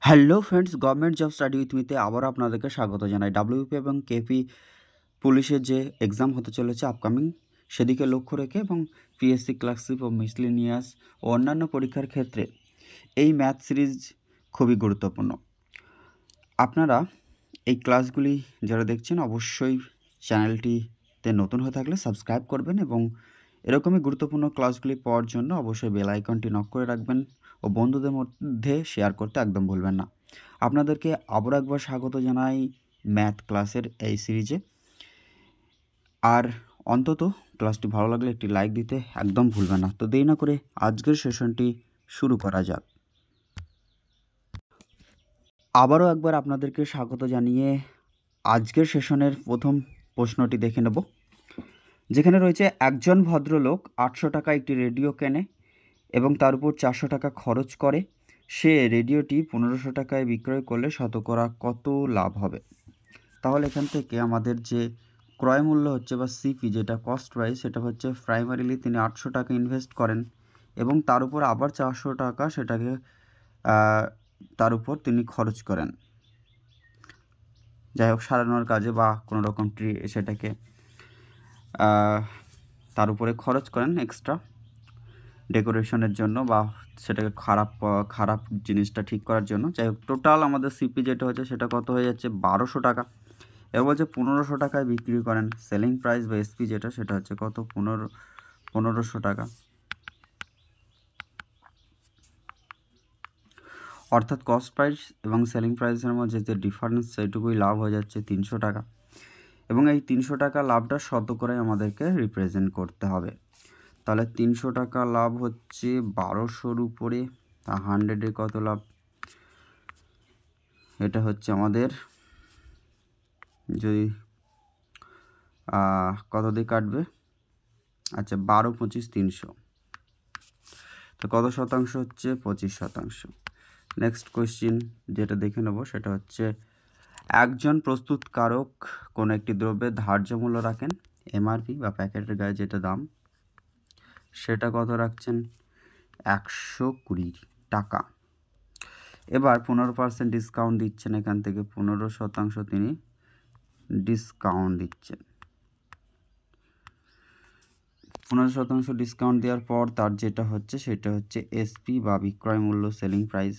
Hello friends, government job study with মিতে আবারও আপনাদেরকে স্বাগত জানাই। ডাব্লিউপি এবং কেপি পুলিশের যে এক্সাম হতে চলেছে আপকামিং, সেদিকে লক্ষ্য রেখে এবং পিএসসি ক্লার্কশিপ ও মিসলিনিয়াস ও অন্যান্য পরীক্ষার ক্ষেত্রে এই ম্যাথ সিরিজ খুবই গুরুত্বপূর্ণ। আপনারা এই ক্লাসগুলি যারা দেখছেন অবশ্যই চ্যানেলটিতে নতুন হয়ে থাকলে সাবস্ক্রাইব করবেন এবং এরকমই গুরুত্বপূর্ণ ক্লাসগুলি পাওয়ার জন্য অবশ্যই বেল আইকনটি নক করে রাখবেন ও বন্ধুদের মধ্যে শেয়ার করতে একদম ভুলবেন না। আপনাদেরকে আবার একবার স্বাগত জানাই ম্যাথ ক্লাসের এই সিরিজে। আর অন্তত ক্লাসটি ভালো লাগলে একটি লাইক দিতে একদম ভুলবেন না। তো দেরি না করে আজকের সেশনটি শুরু করা যাক। আবারও একবার আপনাদেরকে স্বাগত জানিয়ে আজকের সেশনের প্রথম প্রশ্নটি দেখে নেব, যেখানে রয়েছে একজন ভদ্রলোক 800 টাকা একটি রেডিও কেনে এবং তার উপর 400 টাকা খরচ করে। সে রেডিওটি 1500 টাকায় বিক্রয় করলে শতকরা কত লাভ হবে? তাহলে এখান থেকে আমাদের যে ক্রয় মূল্য হচ্ছে বা সিপি, যেটা কস্ট প্রাইস, সেটা হচ্ছে প্রাইমারিলি তিনি 800 টাকা ইনভেস্ট করেন এবং তার উপর আবার 400 টাকা সেটাকে তার উপর তিনি খরচ করেন, যাই হোক সারানোর কাজে বা কোনো রকম সেটাকে তার উপরে খরচ করেন এক্সট্রা ডেকোরেশনের জন্য বা সেটাকে খারাপ জিনিসটা ঠিক করার জন্য। যাই হোক টোটাল আমাদের সিপি যেটা হচ্ছে সেটা কত হয়ে যাচ্ছে 1200 টাকা। এবার বলছে 1500 টাকায় বিক্রি করেন, সেলিং প্রাইস বা এসপি যেটা সেটা হচ্ছে কত 1500 টাকা। অর্থাৎ কস্ট প্রাইস এবং সেলিং প্রাইসের মধ্যে যে ডিফারেন্স সেইটুকুই লাভ হয়ে যাচ্ছে 300 টাকা এবং এই 300 টাকা লাভটা শতকরাই আমাদেরকে রিপ্রেজেন্ট করতে হবে। তাহলে 300 টাকা লাভ হচ্ছে 1200-র উপরে, তা 100-এ কত লাভ? এটা হচ্ছে আমাদের যদি কত দিয়ে কাটবে, আচ্ছা 12, 25, 300, তো কত শতাংশ হচ্ছে 25%। নেক্সট কোয়েশ্চেন যেটা দেখে নেব সেটা হচ্ছে একজন প্রস্তুতকারক কোনো একটি দ্রব্যের ধার্য মূল্য রাখেন, এমআরপি বা প্যাকেটের গায়ে যেটা দাম, সেটা কত রাখছেন? 120 টাকা। এবার 15% ডিসকাউন্ট দিচ্ছেন, এখান থেকে 15% তিনি ডিসকাউন্ট দিচ্ছেন। 15% ডিসকাউন্ট দেওয়ার পর তার যেটা হচ্ছে সেটা হচ্ছে এসপি বা বিক্রয় মূল্য, সেলিং প্রাইস।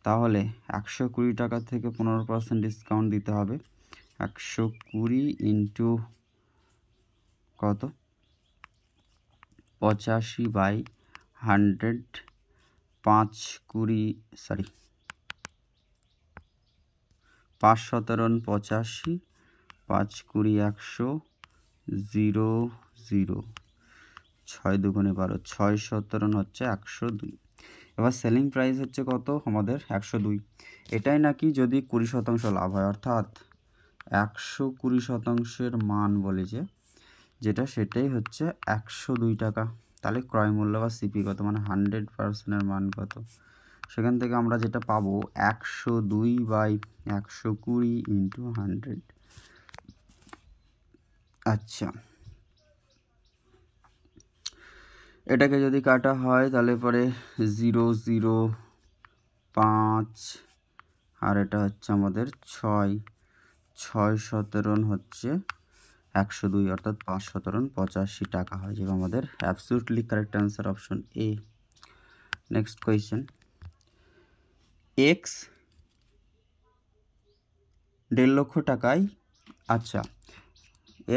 তাহলে 120 টাকা থেকে 15% ডিসকাউন্ট দিতে হবে। 120 ইন্টু কত? 85/100, 5 17 85, 5 20 100, 0 0, 6 দুগুণে 12, 6 17 হচ্ছে 102। এবার সেলিং প্রাইস হচ্ছে কত আমাদের? 102। এটাই নাকি যদি 20% লাভ হয়, অর্থাৎ 120%-এর মান বলে যেটা সেটাই হচ্ছে 102 টাকা। তাহলে ক্রয় মূল্য বা সিপি কত, মানে 100%-এর মান কত? সেখান থেকে আমরা যেটা পাবো 102/120 ইন্টু 100। আচ্ছা, এটাকে যদি কাটা হয় তাহলে পরে 0 0 5, আর এটা হচ্ছে আমাদের 6 17 হচ্ছে 102, অর্থাৎ 5 17 85 টাকা হয়, যেটা আমাদের absolutely correct answer option A. Next question, x 1.5 লক্ষ টাকায়, আচ্ছা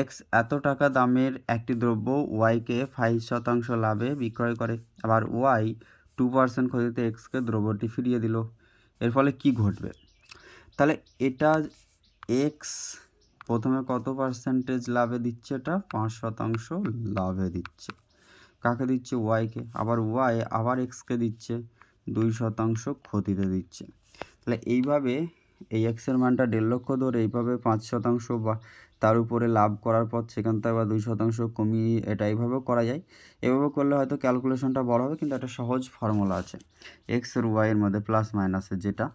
এক্স এত টাকা দামের একটি দ্রব্য ওয়াইকে 5% লাভে বিক্রয় করে, আবার ওয়াই 2% ক্ষতিতে এক্সকে দ্রব্যটি ফিরিয়ে দিল, এর ফলে কি ঘটবে? তাহলে এটা এক্স প্রথমে কত পার্সেন্টেজ লাভে দিচ্ছে? এটা 5% লাভে দিচ্ছে। কাকে দিচ্ছে? ওয়াইকে। আবার ওয়াই আবার এক্সকে দিচ্ছে 2% ক্ষতিতে দিচ্ছে। তাহলে এইভাবে এই এক্সের মানটা 1.5 লক্ষ ধরে এইভাবে 5% বা তার উপরে লাভ করার পর সেখান থেকে আবার 2% কমিয়ে এটা এইভাবেও করা যায়। এভাবে করলে হয়তো ক্যালকুলেশনটা বড় হবে, কিন্তু একটা সহজ ফর্মুলা আছে এক্স আর ওয়াইয়ের মধ্যে প্লাস মাইনাসের, যেটা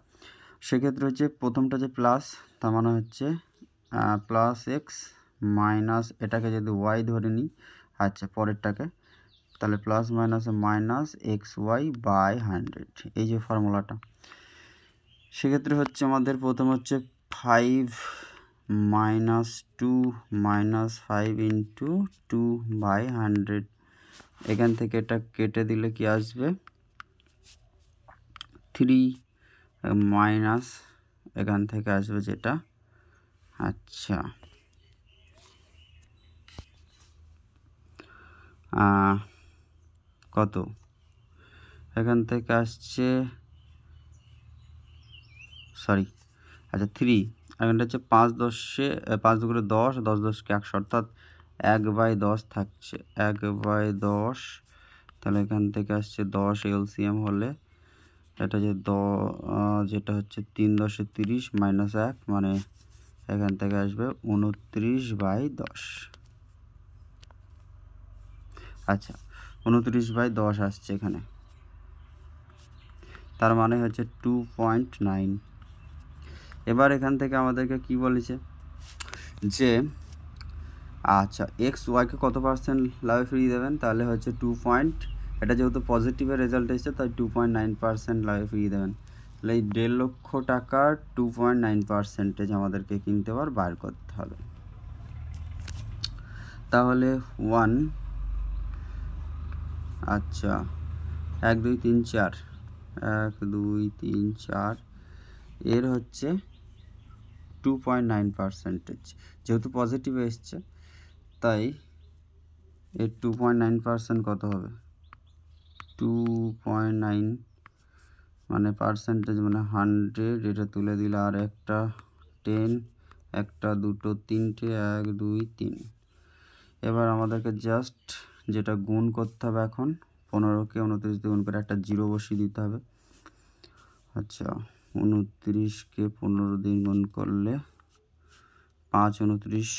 সেক্ষেত্রে হচ্ছে প্রথমটা যে প্লাস, তার মানে হচ্ছে প্লাস এক্স মাইনাস, এটাকে যদি ওয়াই ধরে নিই, আচ্ছা পরেরটাকে, তাহলে প্লাস মাইনাসে মাইনাস এক্স ওয়াই বাই 100, এই যে ফর্মুলাটা। সেক্ষেত্রে হচ্ছে আমাদের প্রথম হচ্ছে 5 মাইনাস 2 মাইনাস 5 ইন্টু 2/100। এখান থেকে এটা কেটে দিলে কি আসবে 3 মাইনাস এখান থেকে আসবে যেটা, আচ্ছা কত এখান থেকে আসছে, সরি আচ্ছা 3, এখানটা হচ্ছে 5×10 10×10 100, অর্থাৎ 1/10 থাকছে 1/10। তাহলে এখান থেকে আসছে 10 এলসিএম হলে এটা যে যেটা হচ্ছে 3×10 = 30 - 1, মানে এখান থেকে আসবে 29/10। আচ্ছা 29/10 আসছে এখানে, তার মানে হচ্ছে 2.9। এবার এখান থেকে আমাদেরকে কি বলেছে যে আচ্ছা এক্স ওয়াইকে কত পার্সেন্ট লাভে ফিরিয়ে দেবেন, তাহলে হচ্ছে এটা যেহেতু পজিটিভের রেজাল্ট এসেছে তাই 2.9% লাভে ফিরিয়ে দেবেন। তাহলে এই 1.5 লক্ষ টাকার 2.9% আমাদেরকে কিনতে বার করতে হবে। তাহলে 1, আচ্ছা 1 2 3 4 1 2 3 4 এর হচ্ছে 2.9%, যেহেতু পজিটিভে এসছে তাই এর 2.9% কত হবে 2.9 মানে পার্সেন্টেজ মানে 100, এটা তুলে দিলে আর একটা 10, একটা দুটো তিনটে 1 2 3। এবার আমাদেরকে জাস্ট যেটা গুণ করতে হবে এখন 15কে 29 দিয়ে গুণ করে একটা 0 বসিয়ে দিতে হবে। আচ্ছা 29কে 15 দিয়ে গুণ করলে 5 29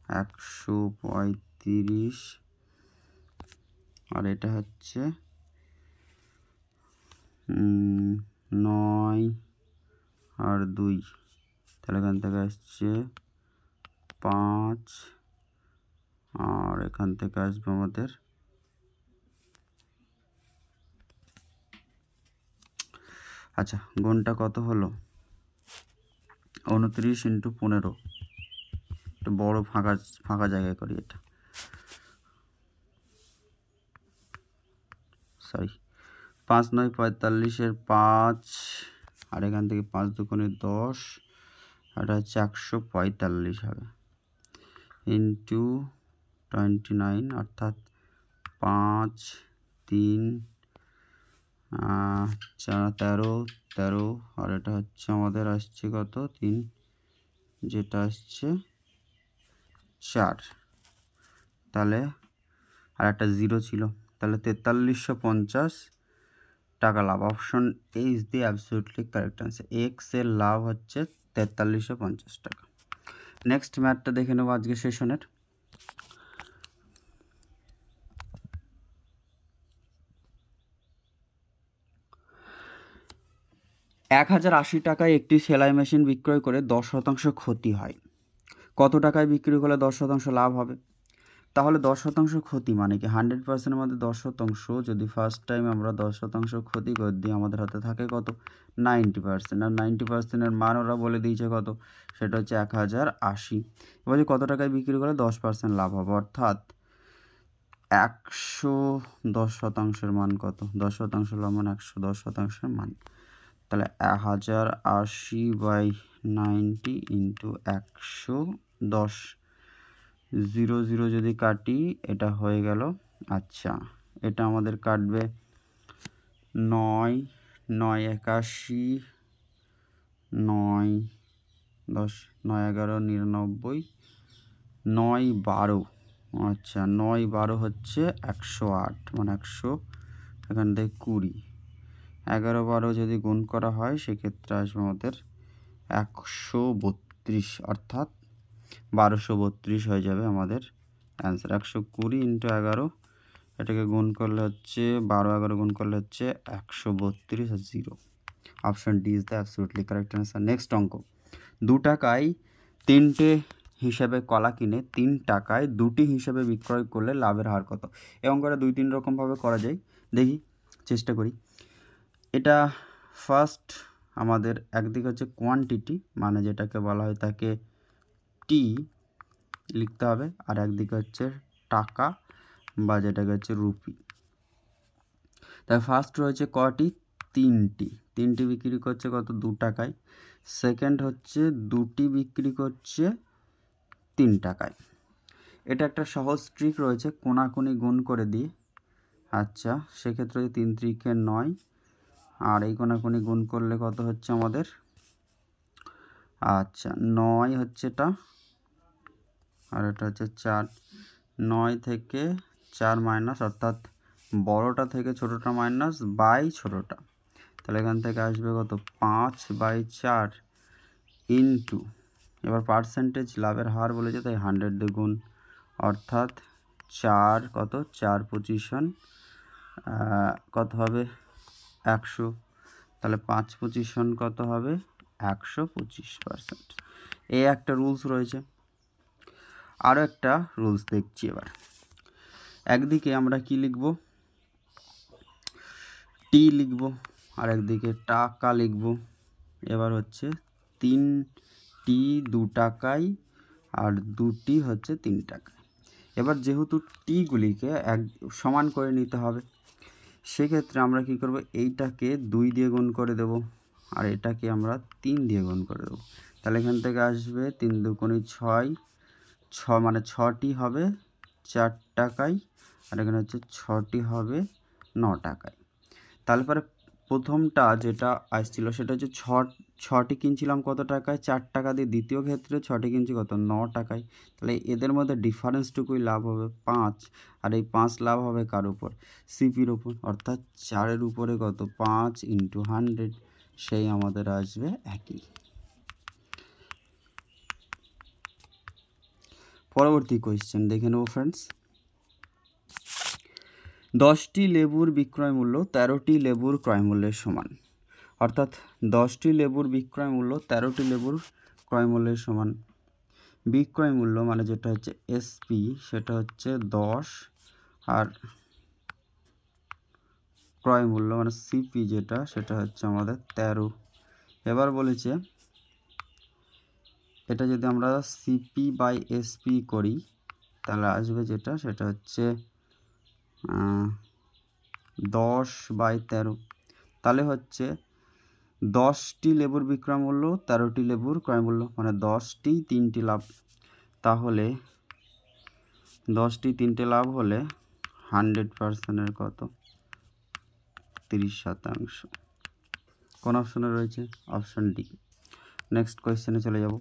135, আর এটা হচ্ছে 9 আর 2, তাহলে এখান থেকে আসছে 5, আর এখান থেকে আসবে আমাদের আচ্ছা গুণটা কত হলো 29 × 15, একটু বড় ফাঁকা জায়গায় করি এটা, সরি 5 9 45 5, আর এখান থেকে 5 2 10, এটা হচ্ছে 145 হবে ইন্টু 29, অর্থাৎ 5 3 4 13, আর এটা হচ্ছে আমাদের আসছে কত 3, যেটা আসছে 4, তাহলে আর একটা 0 ছিল, তাহলে 4350 টাকা লাভ। Option A is the absolutely correct answer. X এর লাভ হচ্ছে 4350 টাকা। নেক্সট ম্যাথটা দেখে নেবো আজকে সেশনের। $1080 টাকায় একটি সেলাই মেশিন বিক্রয় করে 10% ক্ষতি হয়, কত টাকায় বিক্রি করলে 10% লাভ হবে? তাহলে 10% ক্ষতি মানে কি 100%-এর মধ্যে 10%, যদি ফার্স্ট টাইম আমরা 10% ক্ষতি করে দিই আমাদের হাতে থাকে কত 90%, আর 90%-এর মান ওরা বলে দিয়েছে কত, সেটা হচ্ছে 1080। এবার কত টাকায় বিক্রি করে 10% লাভ হবে, অর্থাৎ 110%-এর মান কত, 10% লাভ মানে 110%-এর মান, তাহলে 1080/90 ইন্টু 110, 0 0 যদি কাটি এটা হয়ে গেল। আচ্ছা এটা আমাদের কাটবে 9 9 81, 9 10 9 11 99, 9 12, আচ্ছা 9 12 হচ্ছে 108, মানে 100 এখান থেকে 20, 11 12 যদি গুণ করা হয় সেক্ষেত্রে আসবে আমাদের 132, অর্থাৎ 1232 হয়ে যাবে আমাদের অ্যান্সার। 120 × 11, এটাকে গুণ করলে হচ্ছে 12 11 গুণ করলে হচ্ছে 132 আর 0। Option D is the absolutely correct answer. Next অঙ্ক, 2 টাকায় 3টে হিসাবে কলা কিনে 3 টাকায় 2টি হিসাবে বিক্রয় করলে লাভের হার কত? এই অঙ্কটা 2-3 রকমভাবে করা যায়, দেখি চেষ্টা করি। এটা ফার্স্ট আমাদের একদিকে হচ্ছে কোয়ান্টিটি, মানে যেটাকে বলা হয় তাকে টি লিখতে হবে, আর একদিকে হচ্ছে টাকা বা যেটাকে হচ্ছে রুপি। তাই ফার্স্ট রয়েছে কটি, তিনটি বিক্রি করছে কত, 2 টাকায়। সেকেন্ড হচ্ছে 2টি বিক্রি করছে 3 টাকায়। এটা একটা সহজ ট্রিক রয়েছে, কোনাকুনি গুণ করে দিয়ে। আচ্ছা, সেক্ষেত্রে 3 3 9, আর এই কোনাকুনি গুণ করলে কত হচ্ছে আমাদের, আচ্ছা 9 হচ্ছে এটা, আর এটা হচ্ছে 4। 9 থেকে 4 মাইনাস, অর্থাৎ বড়টা থেকে ছোটোটা মাইনাস বাই ছোটোটা, তাহলে এখান থেকে আসবে কত, 5/4 ইন্টু, এবার পার্সেন্টেজ লাভের হার বলেছে তাই 100 দিয়ে গুণ, অর্থাৎ 4 কত, 4 পজিশন কত হবে 100, তাহলে 5 পজিশন কত হবে 125%। এই একটা রুলস রয়েছে। আরও একটা রুলস দেখছি এবার। একদিকে আমরা কি লিখব, টি লিখব, আর একদিকে টাকা লিখব। এবার হচ্ছে 3টি 2 টাকায় আর 2টি হচ্ছে 3 টাকায়। এবার যেহেতু টিগুলিকে এক সমান করে নিতে হবে, সেক্ষেত্রে আমরা কি করব, এইটাকে 2 দিয়ে গুণ করে দেব, আর এটাকে আমরা 3 দিয়ে গুণ করে দেব। তাহলে এখান থেকে আসবে 3 দুগুণে 6, 6 মানে 6টি হবে 4 টাকায়, আর এখানে হচ্ছে 6টি হবে 9 টাকায়। তারপরে প্রথমটা যেটা আসছিল সেটা হচ্ছে 6টি কিনছিলাম কত টাকায়, 4 টাকা দিয়ে। দ্বিতীয় ক্ষেত্রে 6টি কিনছি কত, 9 টাকায়। তাহলে এদের মধ্যে ডিফারেন্সটুকুই লাভ হবে 5, আর এই 5 লাভ হবে কার উপর, সিপির উপর, অর্থাৎ 4-এর উপরে কত, 5 × 100, সেই আমাদের আসবে একই। পরবর্তী কোয়েশ্চেন দেখে নেব ফ্রেন্ডস। 10টি লেবুর বিক্রয় মূল্য 13টি লেবুর ক্রয় মূল্যের সমান, অর্থাৎ 10টি লেবুর বিক্রয় মূল্য 13টি লেবুর ক্রয় মূল্যের সমান। বিক্রয় মূল্য মানে যেটা হচ্ছে এসপি, সেটা হচ্ছে 10, আর ক্রয় মূল্য মানে সিপি যেটা, সেটা হচ্ছে আমাদের 13। এবার বলেছে এটা যদি আমরা সিপি বাই এসপি করি, তাহলে আসবে যেটা, সেটা হচ্ছে 10/13। তাহলে হচ্ছে 10টি লেবুর বিক্রয় মূল্য 13টি লেবুর ক্রয় মূল্য, মানে 10টি 3টি লাভ। তাহলে 10টি 3টে লাভ হলে 100%-এর কত, 30%। কোন অপশনে রয়েছে, অপশন ডি। নেক্সট কোয়েশ্চেনে চলে যাব।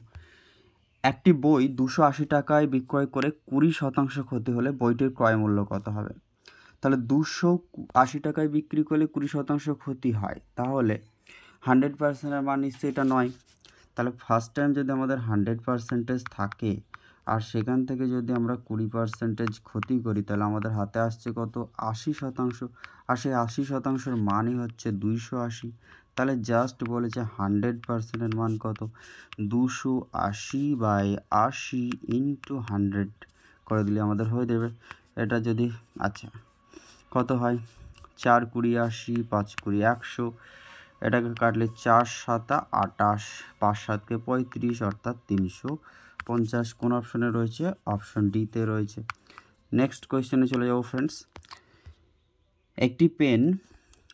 একটি বই 280 টাকায় বিক্রয় করে 20% ক্ষতি হলে বইটির ক্রয় মূল্য কত হবে? তাহলে 280 টাকায় বিক্রি করলে 20% ক্ষতি হয়, তাহলে 100%-এর মান নিশ্চয়ই এটা নয়। তাহলে ফার্স্ট টাইম যদি আমাদের 100% থাকে, আর সেখান থেকে যদি আমরা 20% ক্ষতি করি, তাহলে আমাদের হাতে আসছে কত, 80%। আর সেই 80%-এর মানই হচ্ছে 280। তাহলে জাস্ট বলেছে 100%-এর মান কত, 280/80 × 100 করে দিলে আমাদের হয়ে যাবে। এটা যদি আচ্ছা কত হয়, 4 20 80, 5 20 100, এটাকে কাটলে 4 7 28, 5 7 35, অর্থাৎ 350। কোন অপশনে রয়েছে, অপশন ডিতে রয়েছে। নেক্সট কোয়েশ্চেনে চলে যাব ফ্রেন্ডস। একটি পেন,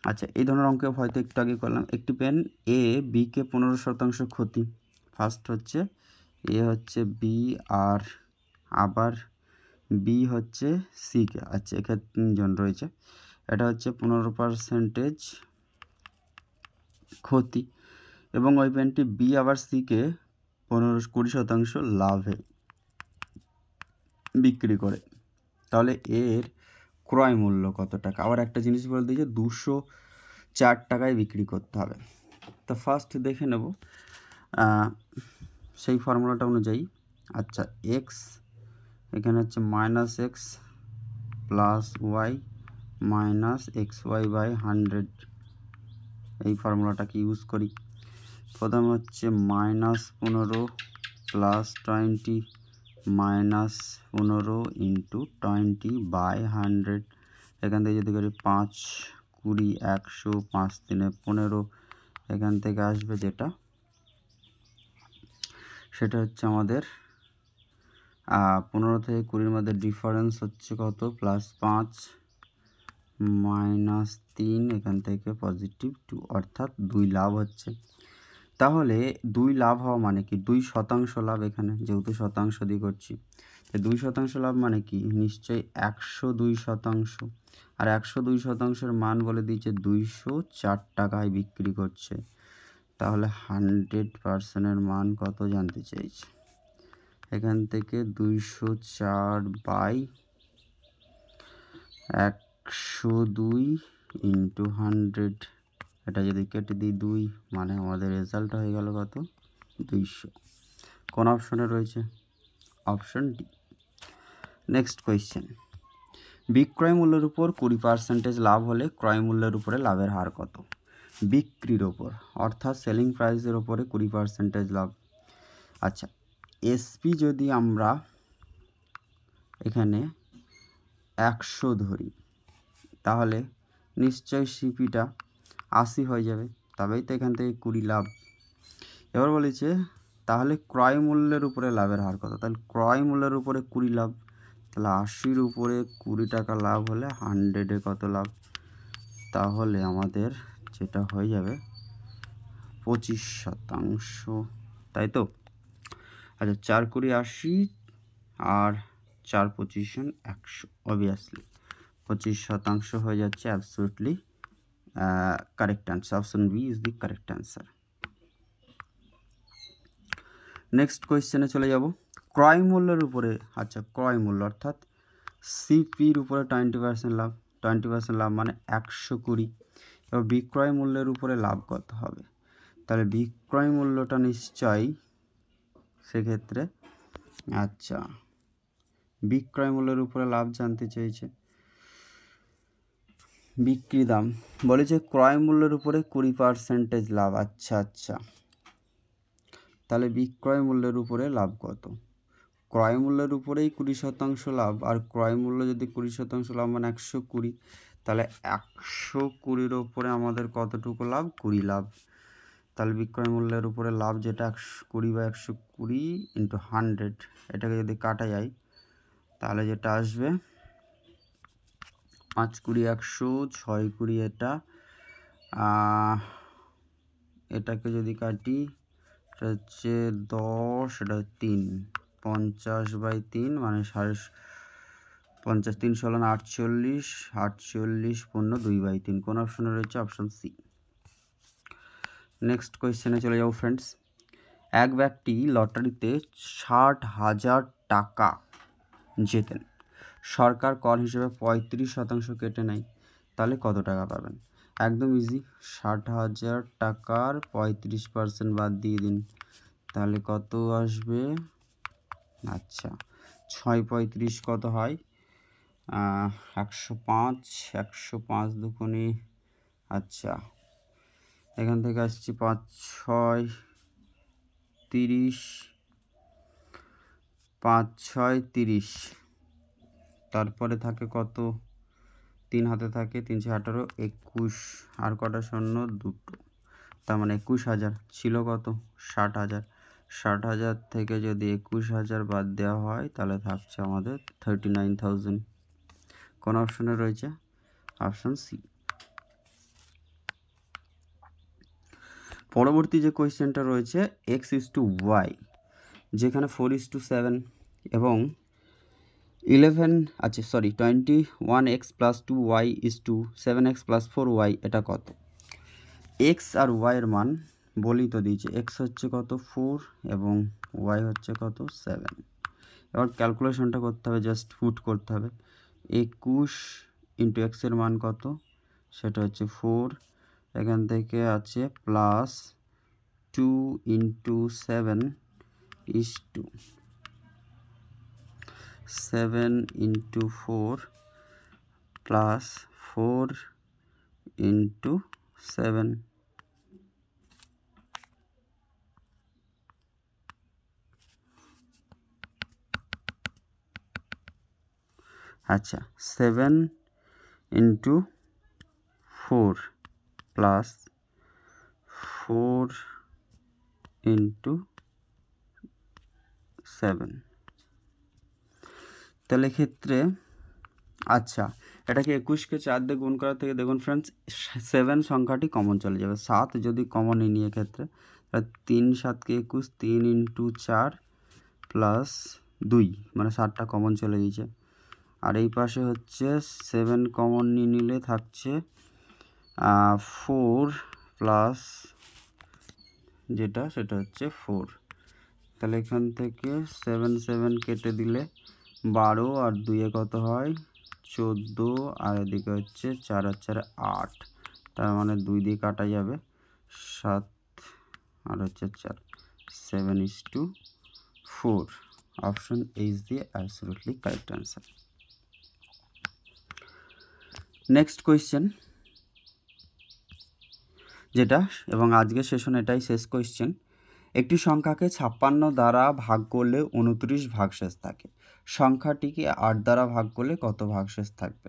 আচ্ছা এই ধরনের অঙ্কে হয়তো একটু আগে করলাম। একটি পেন এ বিকে 15% ক্ষতি। ফার্স্ট হচ্ছে এ হচ্ছে বি, আর আবার বি হচ্ছে সিকে। আচ্ছা এখানে 3 জন রয়েছে। এটা হচ্ছে 15% ক্ষতি, এবং ওই পেনটি বি আবার সিকে 20% লাভে বিক্রি করে। তাহলে এর ক্রয় মূল্য কত টাকা? আবার একটা জিনিস বলে দিই যে 204 টাকায় বিক্রি করতে হবে। তো ফার্স্ট দেখে নেব সেই ফর্মুলাটা অনুযায়ী। আচ্ছা এক্স এখানে হচ্ছে -x + y - xy/100, এই ফর্মুলাটাকে ইউজ করি। প্রথমে হচ্ছে -15 + 20 -15 × 20/100। এখান থেকে যদি করি 5 20, 100, 5 3 15, এখান থেকে আসবে যেটা সেটা হচ্ছে আমাদের 15 থেকে 20-র মধ্যে ডিফারেন্স হচ্ছে কত, +5 -3, এখান থেকে +2, অর্থাৎ 2 লাভ হচ্ছে। তাহলে 2 লাভ হওয়া মানে কি, 2% লাভ, এখানে যেহেতু শতাংশ দিয়ে করছি, 2% লাভ মানে কি, নিশ্চয়ই 102%। আর 102%-এর মান বলে দিয়েছে 204 টাকায় বিক্রি করছে। তাহলে 100%-এর মান কত জানতে চাইছে। এখান থেকে 204/102 × 100, এটা যদি কেটে দিই 2, মানে আমাদের রেজাল্ট হয়ে গেল কত, 200। কোন অপশনে রয়েছে, অপশন ডি। নেক্সট কোয়েশ্চেন, বিক্রয় মূল্যের উপর 20% লাভ হলে ক্রয় মূল্যের উপরে লাভের হার কত। বিক্রির ওপর অর্থাৎ সেলিং প্রাইসের ওপরে 20% লাভ। আচ্ছা, এসপি যদি আমরা এখানে 100 ধরি, তাহলে নিশ্চয়ই সিপিটা 80 হয়ে যাবে, তবেই তো এখান থেকে 20 লাভ। এবার বলেছে তাহলে ক্রয় মূল্যের উপরে লাভের হার কত। তাহলে ক্রয় মূল্যের উপরে 20 লাভ, তাহলে 80-র উপরে 20 টাকা লাভ হলে 100-এ কত লাভ। তাহলে আমাদের যেটা হয়ে যাবে 25%, তাই তো। আচ্ছা, 4 × 20 80 আর 4 × 25 100, অবভিয়াসলি 25% হয়ে যাচ্ছে। Absolutely correct answer, option B is the correct answer. Next কোয়েশ্চেনে চলে যাব, ক্রয় মূল্যের উপরে, আচ্ছা ক্রয় মূল্য অর্থাৎ সিপির উপরে 20% লাভ, 20% লাভ মানে 120। এবার বিক্রয় মূল্যের উপরে লাভ কত হবে। তাহলে বিক্রয় মূল্যটা নিশ্চয়ই সেক্ষেত্রে, আচ্ছা বিক্রয় মূল্যের উপরে লাভ জানতে চেয়েছে। বিক্রি দাম বলেছে ক্রয় মূল্যের উপরে 20% লাভ। আচ্ছা, তাহলে বিক্রয় মূল্যের উপরে লাভ কত। ক্রয় মূল্যের উপরেই 20% লাভ, আর ক্রয় মূল্য যদি 20% লাভ মানে 120, তাহলে 120-র উপরে আমাদের কতটুকু লাভ, 20 লাভ। তাহলে বিক্রয় মূল্যের উপরে লাভ যেটা 120/120 × 100, এটাকে যদি কাটা যায় তাহলে যেটা আসবে 5 × 20 100, 6 × 20 এটাকে যদি কাটি, এটা হচ্ছে 10, এটা 3, 50/3 মানে 50, 3 × 48, 48 15 2/3। কোন অপশনে রয়েছে, অপশন সি। নেক্সট কোয়েশ্চেনে চলে যাও ফ্রেন্ডস, এক ব্যক্তি লটারিতে 60,000 টাকা জেতেন, সরকার কর হিসেবে 35% কেটে নেয়, তাহলে কত টাকা পাবেন। একদম ইজি, 60,000 টাকার 35% বাদ দিয়ে দিন, তাহলে কত আসবে। আচ্ছা, 6 × 35 কত হয়, 105, 105 দুগুণে, আচ্ছা এখান থেকে আসছি 5 6 30, 5 6 30, তারপরে থাকে কত, 3 হাতে থাকে, 3 × 18 21, আর কটা শূন্য, দুটো, তার মানে 21,000 ছিল কত, 60,000। 60,000 থেকে যদি 21,000 বাদ দেওয়া হয় তাহলে থাকছে আমাদের 39,000। কোন অপশনে রয়েছে, অপশন সি। পরবর্তী যে কোয়েশ্চেনটা রয়েছে x/y, যেখানে 4:7 এবং 21x + 2y = 7x + 4y, এটা কত। x আর y এর মান বলি তো দিয়েছে, x হচ্ছে কত 4 এবং y হচ্ছে কত 7। এবার ক্যালকুলেশনটা করতে হবে, জাস্ট পুট করতে হবে। 21 × x এর মান কত, সেটা হচ্ছে 4, এখান থেকে আছে +2 × 7 = 7 × 4 + 4 × 7। আচ্ছা, 7 × 4 প্লাস 4 ইন্টু 7। তাহলে ক্ষেত্রে আচ্ছা, এটাকে 21কে 4 দিয়ে গুণ করা থেকে দেখুন ফ্রেন্ডস 7 সংখ্যাটি কমন চলে যাবে। 7 যদি কমন নিয়ে ক্ষেত্রে তাহলে 3 7কে 21, 3 ইন্টু 4 প্লাস 2, মানে 7টা কমন চলে গিয়েছে। আর এই পাশে হচ্ছে 7 কমন নিয়ে নিলে থাকছে 4 প্লাস যেটা সেটা হচ্ছে 4। তাহলে এখান থেকে 7 7 কেটে দিলে 12 আর 2 কত হয় 14, আর এদিকে হচ্ছে 4 আর 4 8, তার মানে 2 দিয়ে কাটা যাবে 7 আর হচ্ছে 4, 7:4। Option A is the absolutely correct answer. Next question যেটা, এবং আজকের সেশন এটাই শেষ কোয়েশ্চেন। একটি সংখ্যাকে 56 দ্বারা ভাগ করলে 29 ভাগশেষ থাকে, সংখ্যাটিকে 8 দ্বারা ভাগ করলে কত ভাগশেষ থাকবে?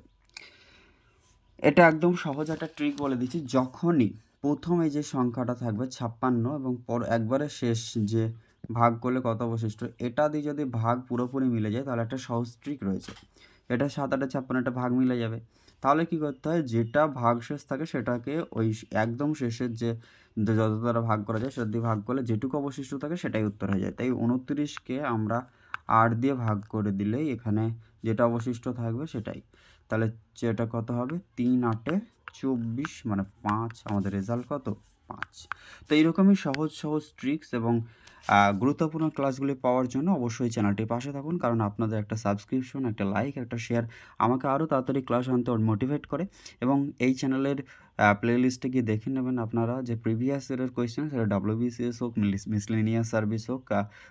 এটা একদম সহজ একটা ট্রিক বলে দিচ্ছি। যখনই প্রথমে যে সংখ্যাটা থাকবে 56 এবং একবারে শেষ যে ভাগ করলে কত অবশিষ্ট, এটা দিয়ে যদি ভাগ পুরোপুরি মিলে যায় তাহলে একটা সহজ ট্রিক রয়েছে। এটা 7 8 56, একটা ভাগ মিলে যাবে। তাহলে কি করতে হয়, যেটা ভাগশেষ থাকে সেটাকে ওই একদম শেষের যে যত দ্বারা ভাগ করা যায় সেটা দিয়ে ভাগ করলে যেটুকু অবশিষ্ট থাকে সেটাই উত্তর হয়ে যায়। তাই 29কে আমরা 8 দিয়ে ভাগ করে দিলেই এখানে যেটা অবশিষ্ট থাকবে সেটাই। তাহলে যেটা কত হবে 3 8 24, মানে 5। আমাদের রেজাল্ট কত 5। তো এইরকমই সহজ সহজ ট্রিক্স এবং গুরুত্বপূর্ণ ক্লাসগুলি পাওয়ার জন্য অবশ্যই চ্যানেলটির পাশে থাকুন, কারণ আপনাদের একটা সাবস্ক্রিপশন, একটা লাইক, একটা শেয়ার আমাকে আরও তাড়াতাড়ি ক্লাস আনতে মোটিভেট করে। এবং এই চ্যানেলের প্লেলিস্টে গিয়ে দেখে নেবেন আপনারা যে প্রিভিয়াস ইয়ারের কোয়েশ্চেন, সেটা WBCS হোক, মিসলেনিয়াস সার্ভিস হোক,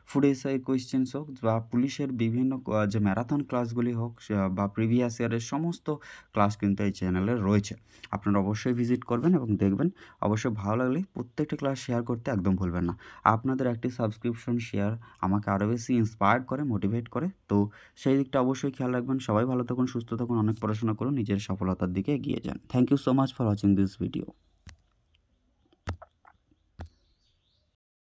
ফুড এসআই কোয়েশ্চেন্স হোক, বা পুলিশের বিভিন্ন যে ম্যারাথন ক্লাসগুলি হোক, বা প্রিভিয়াস ইয়ারের সমস্ত ক্লাস কিন্তু এই চ্যানেলে রয়েছে। আপনারা অবশ্যই ভিজিট করবেন এবং দেখবেন। অবশ্যই ভালো লাগলে প্রত্যেকটা ক্লাস শেয়ার করতে একদম ভুলবেন না। আপনাদের একটি সাবস্ক্রিপশন শেয়ার আমাকে আরও বেশি ইন্সপায়ার্ড করে, মোটিভেট করে। তো সেই দিকটা অবশ্যই খেয়াল রাখবেন। সবাই ভালো থাকুন, সুস্থ থাকুন, অনেক পড়াশোনা করুন, নিজের সফলতার দিকে এগিয়ে যান। Thank you so much for watching this video.